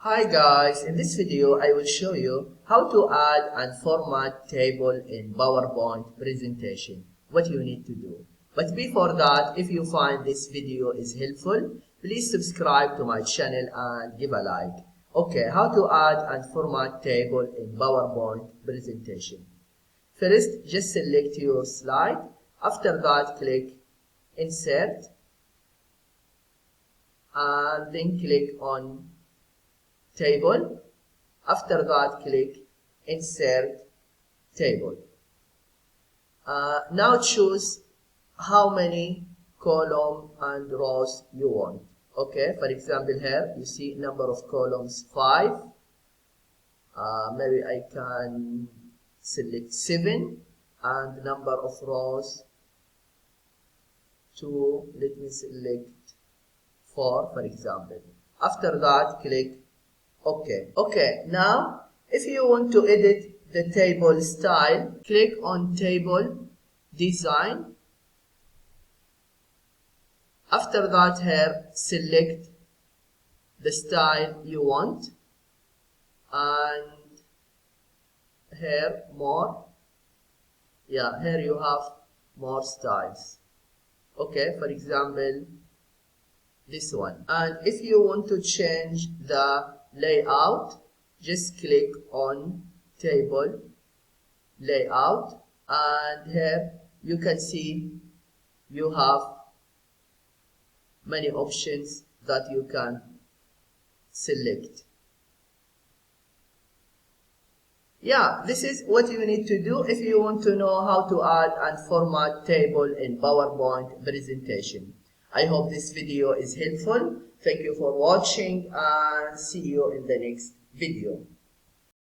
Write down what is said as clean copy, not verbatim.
Hi guys, in this video I will show you how to add and format table in PowerPoint presentation, what you need to do. But before that, if you find this video is helpful, please subscribe to my channel and give a like. Okay, how to add and format table in PowerPoint presentation. First, just select your slide. After that, click Insert and then click on Table. After that, click Insert Table. Now choose how many columns and rows you want. Okay, for example, here you see number of columns 5. Maybe I can select 7 and number of rows 2. Let me select 4, for example. After that, click OK. Okay, now if you want to edit the table style, click on Table Design. After that, here select the style you want, and here more. Yeah, here you have more styles. Okay, for example, this one. And if you want to change the layout, just click on Table Layout, and here you can see you have many options that you can select. Yeah, this is what you need to do if you want to know how to add and format table in PowerPoint presentation. I hope this video is helpful. Thank you for watching and see you in the next video.